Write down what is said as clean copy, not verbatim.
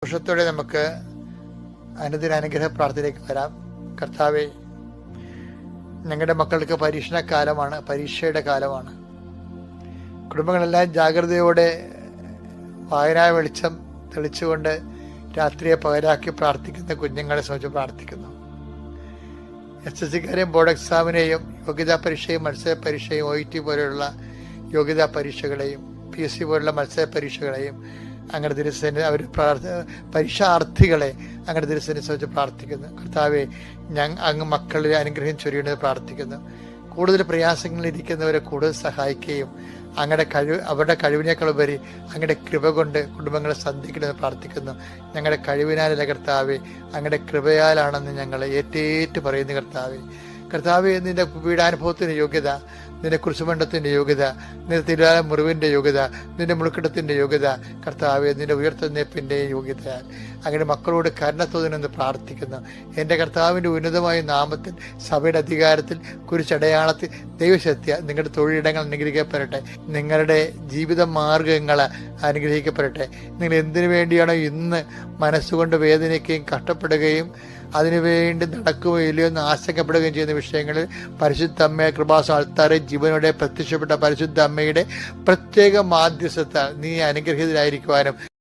സന്തോഷത്തോടെ നമുക്ക് അനുദിന അനുഗ്രഹ പ്രാർത്ഥനയിലേക്ക് വരാം. കർത്താവെ, ഞങ്ങളുടെ മക്കൾക്ക് പരീക്ഷയുടെ കാലമാണ്. കുടുംബങ്ങളെല്ലാം ജാഗ്രതയോടെ വായനാ വെളിച്ചം തെളിച്ചുകൊണ്ട് രാത്രിയെ പകരാക്കി പ്രാർത്ഥിക്കുന്ന കുഞ്ഞുങ്ങളെ സംബന്ധിച്ച് പ്രാർത്ഥിക്കുന്നു. SSLCക്കാരെയും ബോർഡ് എക്സാമിനെയും യോഗ്യതാ പരീക്ഷയും മത്സര പരീക്ഷയും OET പോലെയുള്ള യോഗ്യതാ പരീക്ഷകളെയും PSC പോലുള്ള മത്സര പരീക്ഷകളെയും അങ്ങനെ ദിവസത്തിന് അവർ പരീക്ഷാർത്ഥികളെ അങ്ങനെ ദിവസത്തിനെ സംബന്ധിച്ച് പ്രാർത്ഥിക്കുന്നു. കർത്താവെ, അങ്ങ് മക്കളുടെ അനുഗ്രഹം ചൊരിയണമെന്ന് പ്രാർത്ഥിക്കുന്നു. കൂടുതൽ പ്രയാസങ്ങളിലിരിക്കുന്നവരെ കൂടുതൽ സഹായിക്കുകയും അവരുടെ കഴിവിനേക്കാൾ ഉപരി അങ്ങയുടെ കൃപ കൊണ്ട് കുടുംബങ്ങളെ സന്ധിക്കണമെന്ന് പ്രാർത്ഥിക്കുന്നു. ഞങ്ങളുടെ കഴിവിനാലല്ല കർത്താവെ, അങ്ങയുടെ കൃപയാലാണെന്ന് ഞങ്ങൾ ഏറ്റേറ്റ് പറയുന്നു. കർത്താവെ, നിന്റെ പീഡാനുഭവത്തിൻ്റെ യോഗ്യത, നിന്റെ കുരിശുമണ്ഡത്തിൻ്റെ യോഗ്യത, നിന്റെ തിരുവാല മുറിവിൻ്റെ യോഗ്യത, നിന്റെ മുളുക്കിടത്തിൻ്റെ യോഗ്യത, കർത്താവെ, നിന്റെ ഉയർത്തെഴുന്നേൽപ്പിൻ്റെ യോഗ്യതയാൽ അങ്ങനെ മക്കളോട് കരുണ തോന്നണമെന്ന് പ്രാർത്ഥിക്കുന്നു. എൻ്റെ കർത്താവിൻ്റെ ഉന്നതമായ നാമത്തിൽ, സഭയുടെ അധികാരത്തിൽ, കുരിശടയാളത്തിൽ, ദൈവശക്തി നിങ്ങളുടെ തൊഴിലിടങ്ങൾ അനുഗ്രഹിക്കപ്പെടട്ടെ. നിങ്ങളുടെ ജീവിത മാർഗങ്ങൾ അനുഗ്രഹിക്കപ്പെടട്ടെ. നിങ്ങൾ എന്തിനു വേണ്ടിയാണോ ഇന്ന് മനസ്സുകൊണ്ട് വേദനിക്കുകയും കഷ്ടപ്പെടുകയും അതിനുവേണ്ടി നടക്കുകയോ ഇല്ലയോ എന്ന് ആശങ്കപ്പെടുകയും ചെയ്യുന്ന വിഷയങ്ങളിൽ പരിശുദ്ധ അമ്മയെ കൃപാസനം അൾത്താരെ ജീവനോടെ പ്രത്യക്ഷപ്പെട്ട പരിശുദ്ധ അമ്മയുടെ പ്രത്യേക മാധ്യസ്ഥത്താൽ നീ അനുഗ്രഹീതരായിരിക്കുവാനും